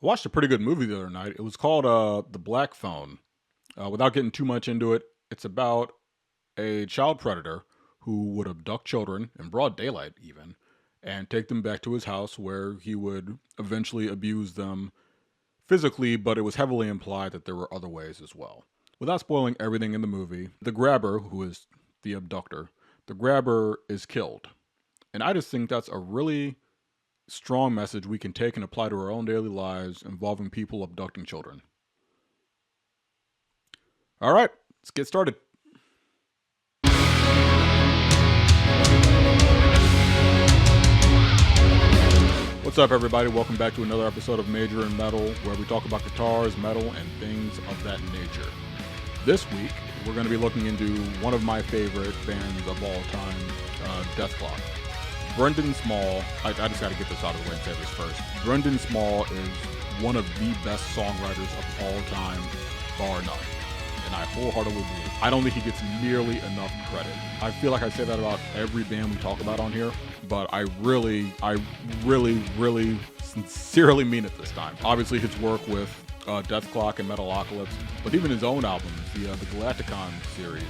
I watched a pretty good movie the other night. It was called The Black Phone. Without getting too much into it, it's about a child predator who would abduct children in broad daylight, even, and take them back to his house where he would eventually abuse them physically, but it was heavily implied that there were other ways as well. Without spoiling everything in the movie, the grabber, who is the abductor, the grabber is killed. And I just think that's a really strong message we can take and apply to our own daily lives involving people abducting children. All right, let's get started. What's up, everybody? Welcome back to another episode of Major in Metal, where we talk about guitars, metal, and things of that nature. This week, we're going to be looking into one of my favorite bands of all time, Dethklok. Brendon Small, I just got to get this out of the way and say this first. Brendon Small is one of the best songwriters of all time, bar none. And I wholeheartedly believe. I don't think he gets nearly enough credit. I feel like I say that about every band we talk about on here, but I really sincerely mean it this time. Obviously, his work with Dethklok and Metalocalypse, but even his own albums, the Galacticon series,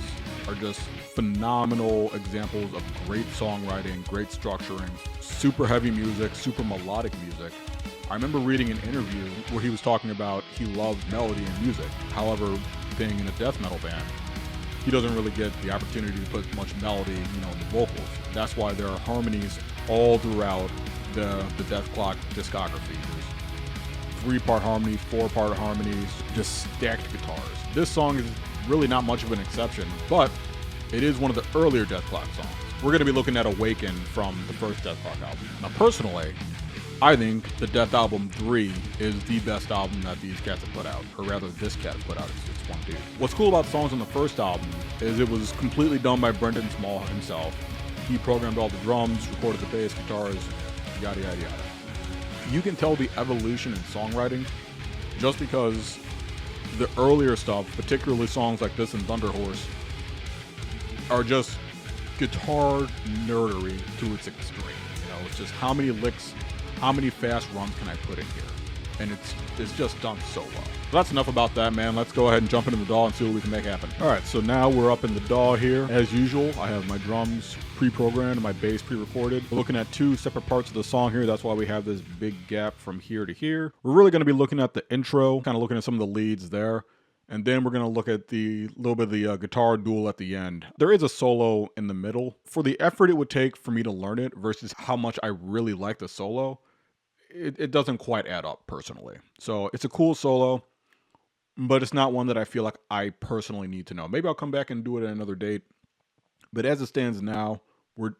are just phenomenal examples of great songwriting, great structuring, super heavy music, super melodic music. I remember reading an interview where he was talking about he loves melody and music. However, being in a death metal band, he doesn't really get the opportunity to put much melody, in the vocals. That's why there are harmonies all throughout the Dethklok discography. There's 3-part harmonies, 4-part harmonies, just stacked guitars. This song is really not much of an exception, but it is one of the earlier Dethklok songs. We're going to be looking at Awaken from the first Dethklok album. Now, personally, I think the Death Album 3 is the best album that these cats have put out, or rather this cat has put out. It's one dude. What's cool about songs on the first album is it was completely done by Brendon Small himself. He programmed all the drums, recorded the bass, guitars, yada yada yada. You can tell the evolution in songwriting just because the earlier stuff, particularly songs like this and Thunder Horse, are just guitar nerdery to its extreme. It's just how many licks, how many fast runs can I put in here? And it's just done so well. So that's enough about that, man. Let's go ahead and jump into the DAW and see what we can make happen. All right, so now we're up in the DAW here. As usual, I have my drums pre-programmed and my bass pre-recorded. We're looking at 2 separate parts of the song here. That's why we have this big gap from here to here. We're really going to be looking at the intro, kind of looking at some of the leads there. And then we're going to look at the little bit of the guitar duel at the end. There is a solo in the middle. For the effort it would take for me to learn it versus how much I really like the solo, it doesn't quite add up personally. So it's a cool solo, but it's not one that I feel like I personally need to know. Maybe I'll come back and do it at another date. But as it stands now,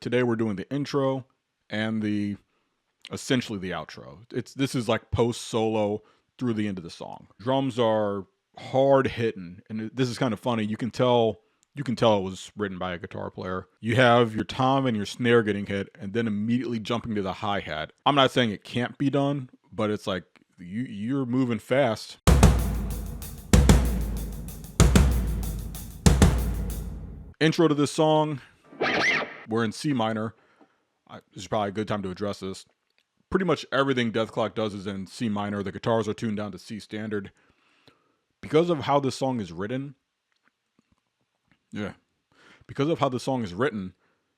today we're doing the intro and essentially the outro. This is like post solo through the end of the song. Drums are hard hitting, and this is kind of funny. You can tell it was written by a guitar player. You have your tom and your snare getting hit, and then immediately jumping to the hi-hat. I'm not saying it can't be done, but it's like you're moving fast. Intro to this song, we're in C minor. This is probably a good time to address this. Pretty much everything Dethklok does is in C minor. The guitars are tuned down to C standard. Because of how this song is written,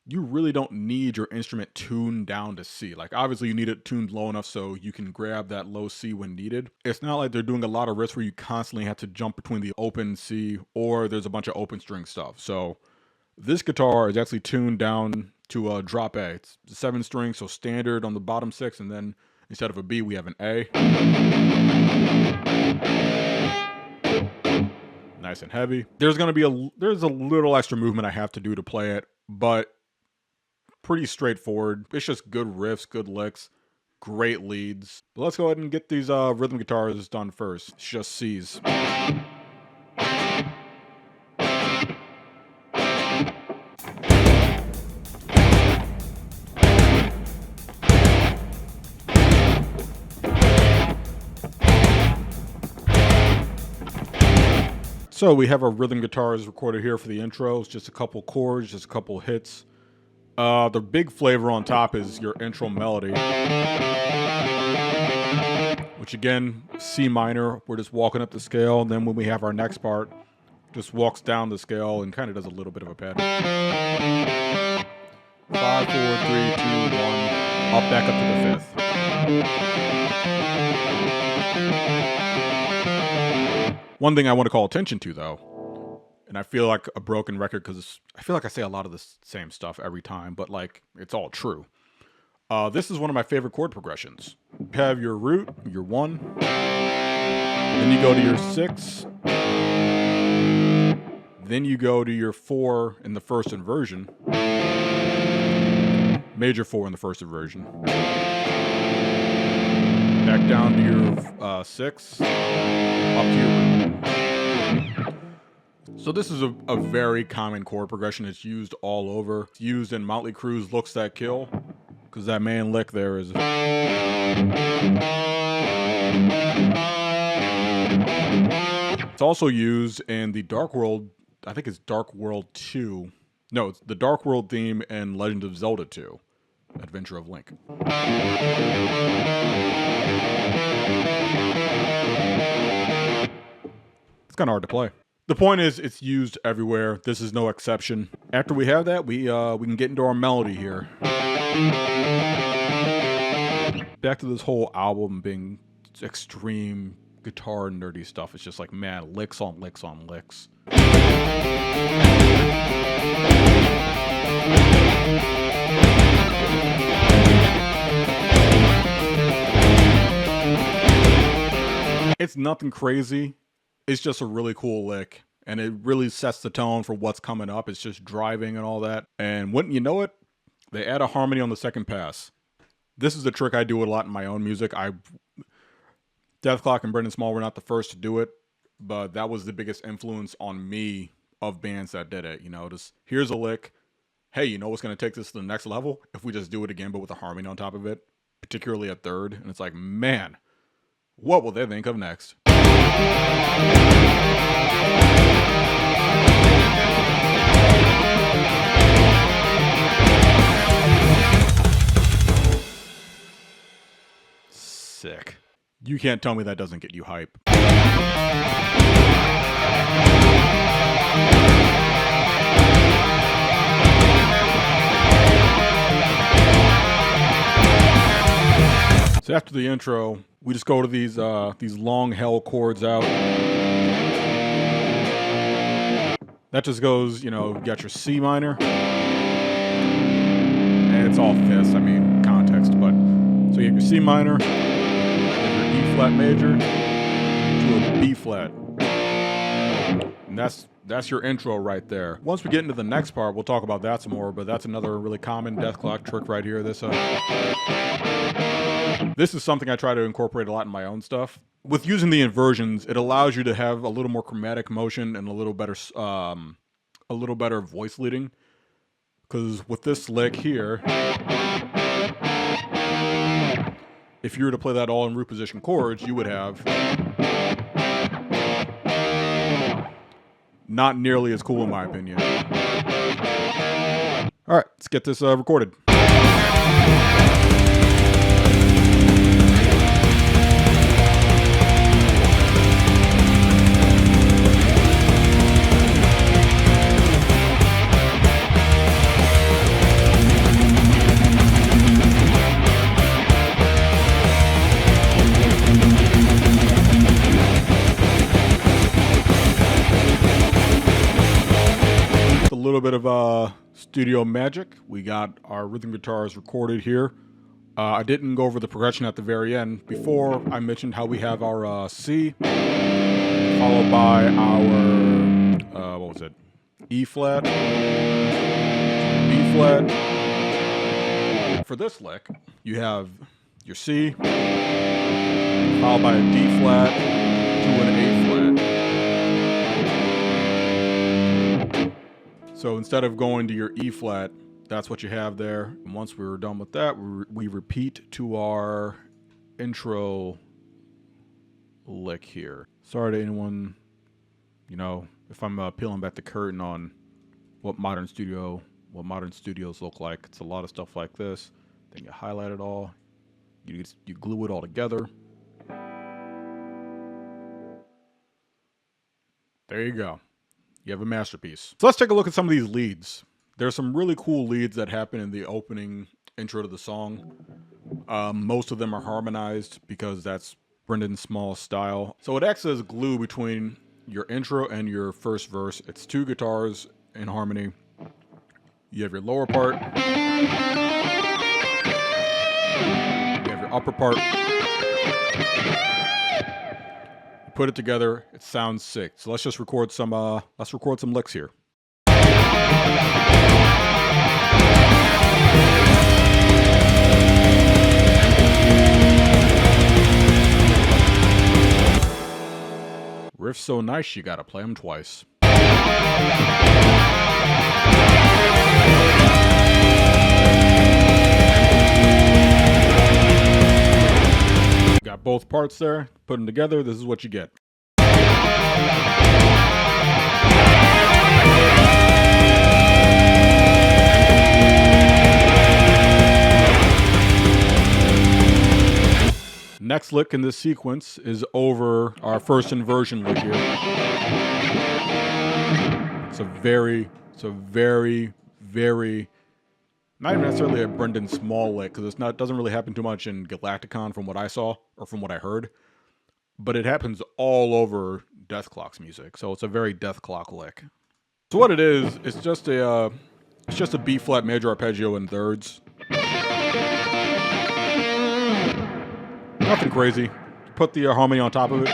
you really don't need your instrument tuned down to C. Like, obviously you need it tuned low enough so you can grab that low C when needed. It's not like they're doing a lot of riffs where you constantly have to jump between the open C or there's a bunch of open string stuff. So this guitar is actually tuned down to a drop A. It's 7 string, so standard on the bottom 6, and then instead of a B, we have an A. Nice and heavy. There's a little extra movement I have to do to play it, but pretty straightforward. It's just good riffs, good licks, great leads. But let's go ahead and get these rhythm guitars done first. It's just C's. So we have our rhythm guitars recorded here for the intro. It's just a couple chords, just a couple hits. The big flavor on top is your intro melody, which again, C minor, we're just walking up the scale. And then when we have our next part, just walks down the scale and kind of does a little bit of a pattern. 5, 4, 3, 2, 1, up back up to the fifth. One thing I want to call attention to, though, and I feel like a broken record because I feel like I say a lot of the same stuff every time, but like it's all true. This is one of my favorite chord progressions. You have your root, your 1, then you go to your 6, then you go to your 4 in the first inversion, major 4 in the first inversion, back down to your 6, up to your root. So this is a very common chord progression. It's used all over. It's used in Motley Crue's Looks That Kill, because that main lick there is... It's also used in the Dark World, I think it's Dark World 2. No, it's the Dark World theme in Legend of Zelda 2, Adventure of Link. It's kind of hard to play. The point is, it's used everywhere. This is no exception. After we have that, we can get into our melody here. Back to this whole album being extreme guitar nerdy stuff. It's just like, man, licks on licks on licks. It's nothing crazy. It's just a really cool lick, and it really sets the tone for what's coming up. It's just driving and all that. And wouldn't you know it, they add a harmony on the second pass. This is a trick I do a lot in my own music. Dethklok and Brendon Small were not the first to do it, but that was the biggest influence on me of bands that did it. You know, just here's a lick. Hey, you know what's going to take this to the next level? If we just do it again, but with a harmony on top of it, particularly a third. And it's like, man, what will they think of next? Sick. You can't tell me that doesn't get you hype. So after the intro, we just go to these long hell chords out. That just goes, you know, you got your C minor. And it's all fifths, I mean, context, but so you have your C minor, your E flat major to a B flat. And that's your intro right there. Once we get into the next part, we'll talk about that some more, but that's another really common Dethklok trick right here. This is something I try to incorporate a lot in my own stuff. With using the inversions, it allows you to have a little more chromatic motion and a little better voice leading. Because with this lick here, if you were to play that all in root position chords, you would have not nearly as cool in my opinion. All right, let's get this recorded. A little bit of studio magic. We got our rhythm guitars recorded here. I didn't go over the progression at the very end. Before, I mentioned how we have our C, followed by our, what was it? E flat, B flat. For this lick, you have your C, followed by a D flat to an A flat. So instead of going to your E flat, that's what you have there. And once we're done with that, we repeat to our intro lick here. Sorry to anyone, you know, if I'm peeling back the curtain on what modern studios look like. It's a lot of stuff like this. Then you highlight it all. You glue it all together. There you go. You have a masterpiece. So let's take a look at some of these leads. There's some really cool leads that happen in the opening intro to the song. Most of them are harmonized because that's Brendon Small style. So it acts as glue between your intro and your first verse. It's two guitars in harmony. You have your lower part. You have your upper part. You put it together, it sounds sick. So let's just record some licks here. Riffs so nice you gotta play them twice. Got both parts there, put them together, this is what you get. Next lick in this sequence is over our first inversion lick here. It's a very, not even necessarily a Brendon Small lick, because it doesn't really happen too much in Galacticon from what I saw, or from what I heard. But it happens all over Dethklok's music, so it's a very Dethklok lick. So what it is, it's just a B flat major arpeggio in thirds. Nothing crazy. Put the harmony on top of it.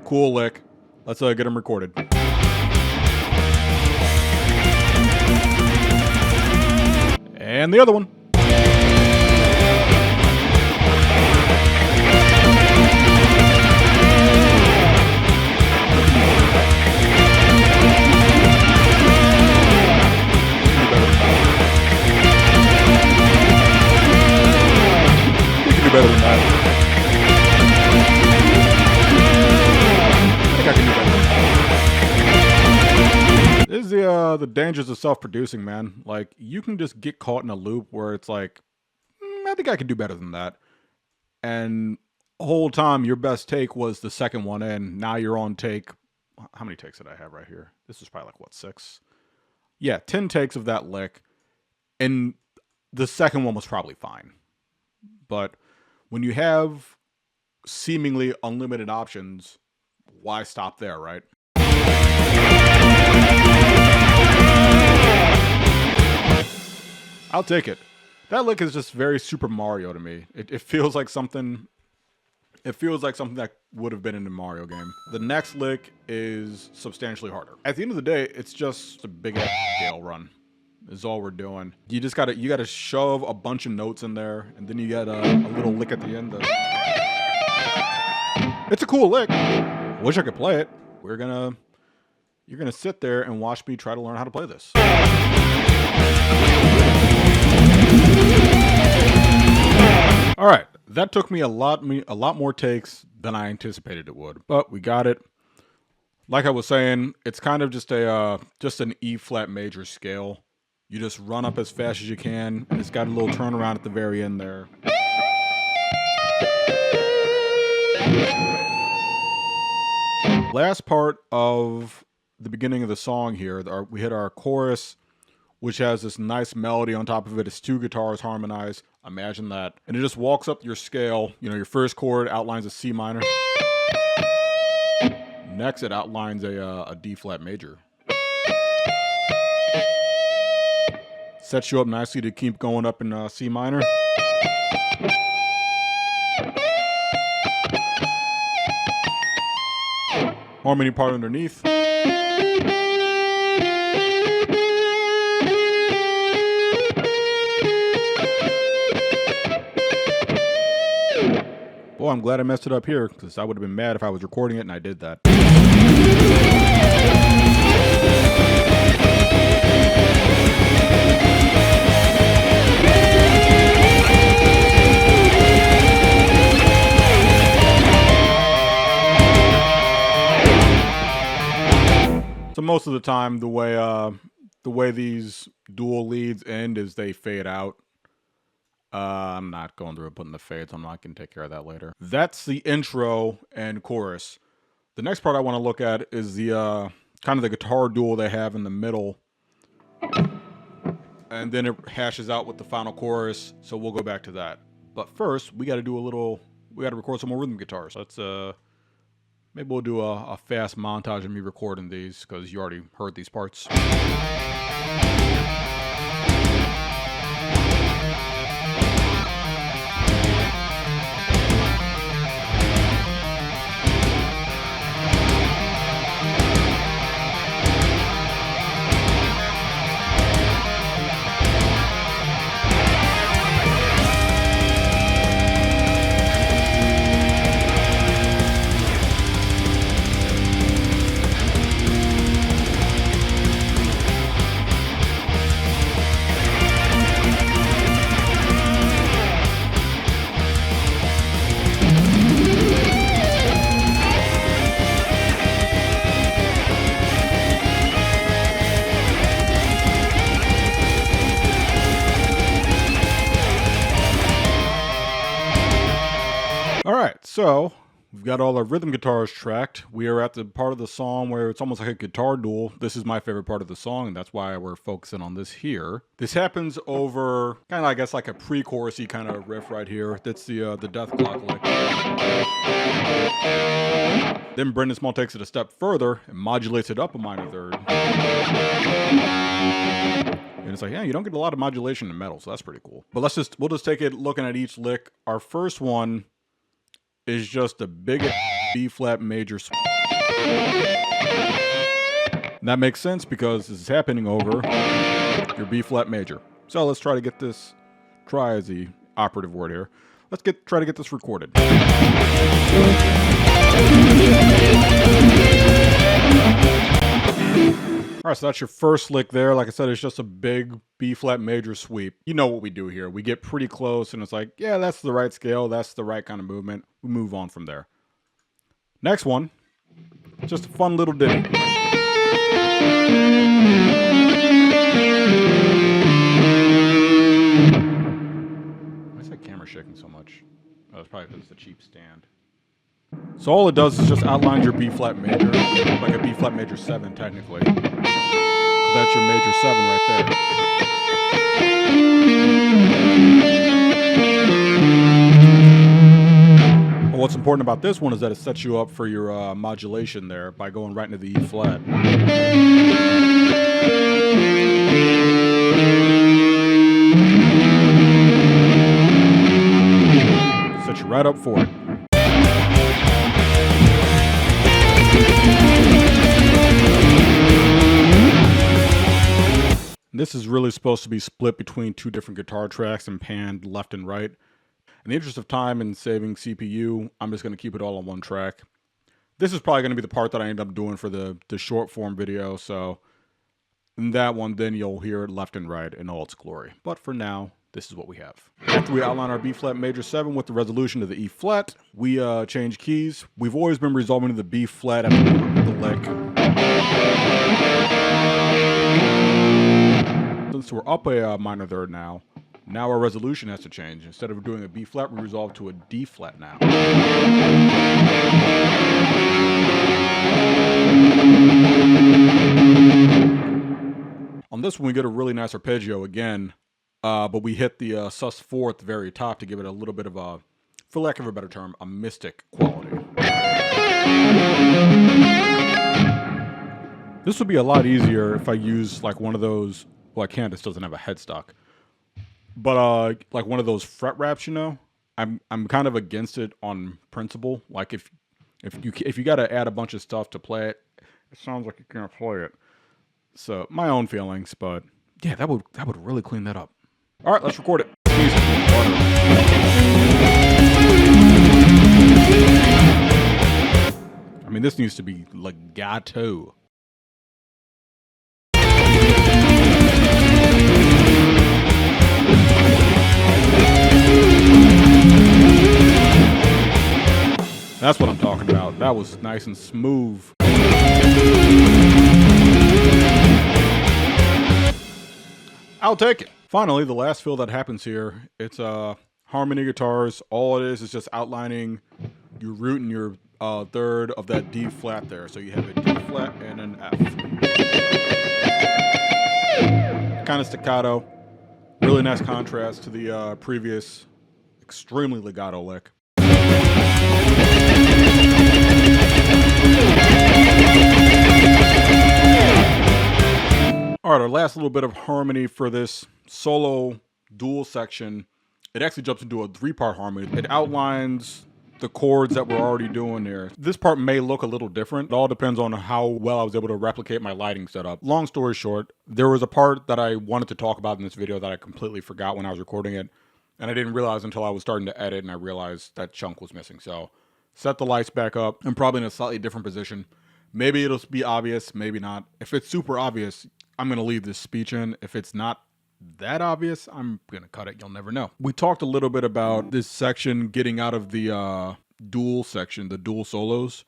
Cool lick. Let's get them recorded. And the other one. Better than that. I think I can do better. This is the dangers of self-producing, man. Like, you can just get caught in a loop where it's like, I think I can do better than that. And the whole time, your best take was the second one in. Now you're on take. How many takes did I have right here? This is probably like, what, 6? Yeah, 10 takes of that lick. And the second one was probably fine. But when you have seemingly unlimited options, why stop there, right? I'll take it. That lick is just very Super Mario to me. It feels like something. It feels like something that would have been in a Mario game. The next lick is substantially harder. At the end of the day, it's just a big ass scale run. Is all we're doing. You gotta shove a bunch of notes in there, and then you get a little lick at the end. It's a cool lick. Wish I could play it. You're gonna sit there and watch me try to learn how to play this. All right, that took me a lot more takes than I anticipated it would, but we got it. Like I was saying, it's kind of just an E flat major scale. You just run up as fast as you can, and it's got a little turnaround at the very end there. Last part of the beginning of the song here, we hit our chorus, which has this nice melody on top of it. It's two guitars harmonized. Imagine that. And it just walks up your scale. You know, your first chord outlines a C minor. Next, it outlines a D flat major. Sets you up nicely to keep going up in C minor. Harmony part underneath. Boy, I'm glad I messed it up here, because I would have been mad if I was recording it and I did that. So most of the time, the way these dual leads end is they fade out. I'm not going through and putting the fades. I'm not going to take care of that later. That's the intro and chorus. The next part I want to look at is the kind of the guitar duel they have in the middle. And then it hashes out with the final chorus, so we'll go back to that. But first, we got to record some more rhythm guitars. Let's maybe we'll do a fast montage of me recording these, because you already heard these parts. Alright, so we've got all our rhythm guitars tracked. We are at the part of the song where it's almost like a guitar duel. This is my favorite part of the song, and that's why we're focusing on this here. This happens over kind of, I guess, like a pre-chorusy kind of riff right here. That's the Dethklok lick. Then Brendon Small takes it a step further and modulates it up a minor third. And it's like, yeah, you don't get a lot of modulation in metal, so that's pretty cool. But we'll just take it looking at each lick. Our first one is just a big B flat major. And that makes sense because this is happening over your B flat major. So let's try to get this, try is the operative word here. Let's try to get this recorded. Alright, so that's your first lick there. Like I said, it's just a big B flat major sweep. You know what we do here. We get pretty close and it's like, yeah, that's the right scale. That's the right kind of movement. We move on from there. Next one, just a fun little ditty. Why is that camera shaking so much? Oh, it's probably because it's a cheap stand. So all it does is just outlines your B flat major, like a B flat major 7 technically. That's your major 7 right there. But what's important about this one is that it sets you up for your modulation there by going right into the E flat. Sets you right up for it. This is really supposed to be split between 2 different guitar tracks and panned left and right. In the interest of time and saving CPU, I'm just going to keep it all on one track. This is probably going to be the part that I end up doing for the short form video, so in that one, then you'll hear it left and right in all its glory. But for now, this is what we have. After we outline our B flat major 7 with the resolution to the E flat, we change keys. We've always been resolving to the B flat after the lick. Since we're up a minor third now our resolution has to change. Instead of doing a B flat, we resolve to a D flat now. On this one, we get a really nice arpeggio again, but we hit the sus4 at the very top to give it a little bit of a, for lack of a better term, a mystic quality. This would be a lot easier if I use like one of those. Well, I can't. This doesn't have a headstock, but like one of those fret wraps, you know. I'm kind of against it on principle. Like if you got to add a bunch of stuff to play it, it sounds like you can't play it. So my own feelings, but yeah, that would really clean that up. All right, let's record it. I mean, this needs to be legato. That's what I'm talking about. That was nice and smooth. I'll take it. Finally, the last fill that happens here, it's harmony guitars. All it is just outlining your root and your third of that D flat there. So you have a D flat and an F. Kind of staccato. Really nice contrast to the previous extremely legato lick. All right, our last little bit of harmony for this solo dual section, it actually jumps into a 3-part harmony. It outlines the chords that we're already doing there. This part may look a little different. It all depends on how well I was able to replicate my lighting setup. Long story short, there was a part that I wanted to talk about in this video that I completely forgot when I was recording it, and I didn't realize until I was starting to edit, and I realized that chunk was missing. So set the lights back up. I'm probably in a slightly different position. Maybe it'll be obvious, maybe not. If it's super obvious, I'm going to leave this speech in. If it's not that obvious, I'm going to cut it. You'll never know. We talked a little bit about this section getting out of the dual section, the dual solos,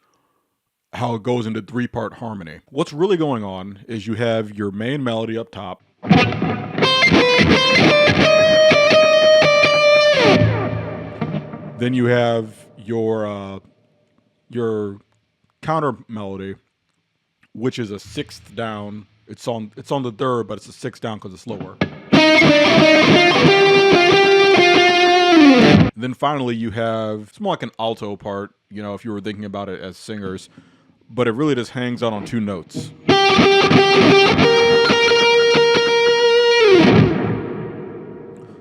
how it goes into 3-part harmony. What's really going on is you have your main melody up top. Then you have your counter melody, which is a 6th down. It's on the third, but it's a 6th down because it's lower. Then finally you have, it's more like an alto part, you know, if you were thinking about it as singers, but it really just hangs out on 2 notes.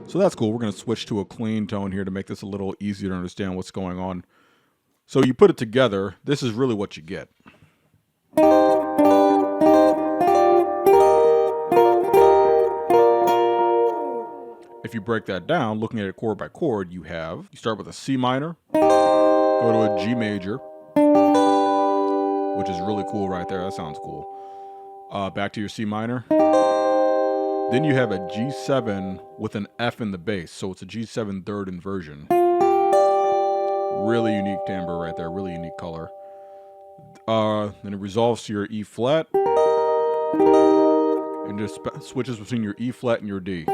So that's cool. We're going to switch to a clean tone here to make this a little easier to understand what's going on. So you put it together, this is really what you get. If you break that down, looking at it chord by chord, you start with a C minor, go to a G major, which is really cool right there. That sounds cool. Back to your C minor. Then you have a G7 with an F in the bass, so it's a G7 third inversion. Really unique timbre right there, really unique color. Then it resolves to your E flat, and just switches between your E flat and your D.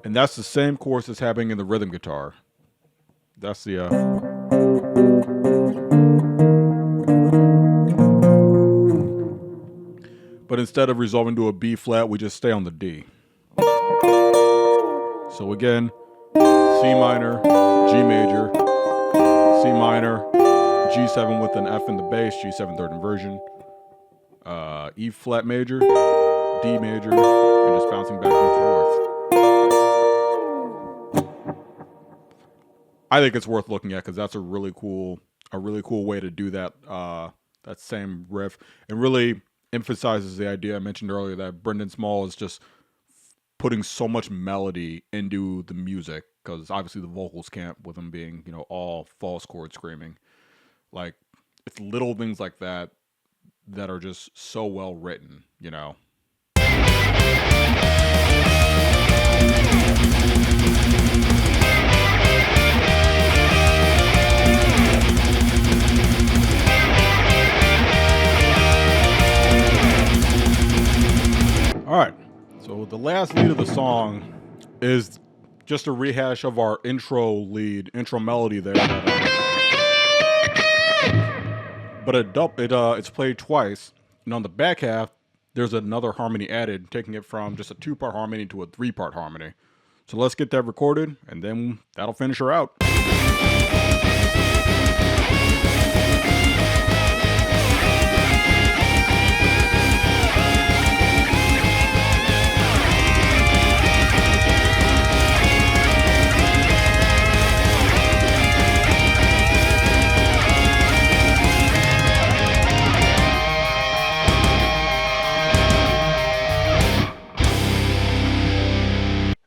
And that's the same chorus that's happening in the rhythm guitar. That's the but instead of resolving to a B flat, we just stay on the D. So again, C minor, G major, C minor, G7 with an F in the bass, G7 third inversion, E flat major, D major, and just bouncing back and forth. I think it's worth looking at because that's a really cool way to do that that same riff, and really emphasizes the idea I mentioned earlier that Brendon Small is just putting so much melody into the music, because obviously the vocals can't, with them being, you know, all false chord screaming. Like, it's little things like that that are just so well written, you know. All right, so the last lead of the song is just a rehash of our intro melody there. But it's played twice, and on the back half, there's another harmony added, taking it from just a 2-part harmony to a 3-part harmony. So let's get that recorded, and then that'll finish her out.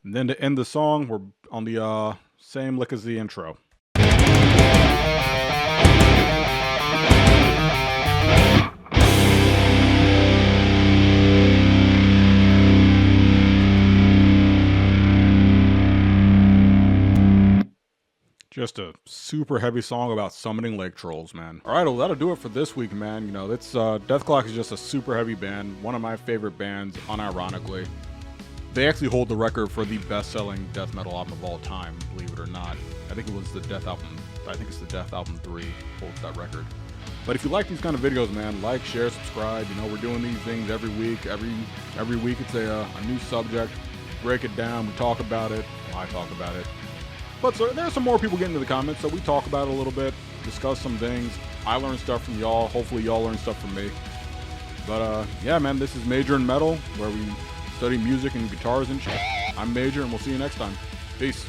And then to end the song, we're on the same lick as the intro. Just a super heavy song about summoning lake trolls, man. All right, well, that'll do it for this week, man. You know, it's Dethklok is just a super heavy band, one of my favorite bands, unironically. They actually hold the record for the best-selling death metal album of all time, believe it or not. I think it was the Death album. I think it's the Death album 3 holds that record. But if you like these kind of videos, man, like, share, subscribe. You know, we're doing these things every week. Every week it's a new subject. Break it down. We talk about it. I talk about it. But so, there's some more people getting into the comments, so we talk about it a little bit, discuss some things. I learn stuff from y'all. Hopefully y'all learn stuff from me. But yeah, man, this is Major in Metal, where we study music and guitars and shit. I'm Major, and we'll see you next time. Peace.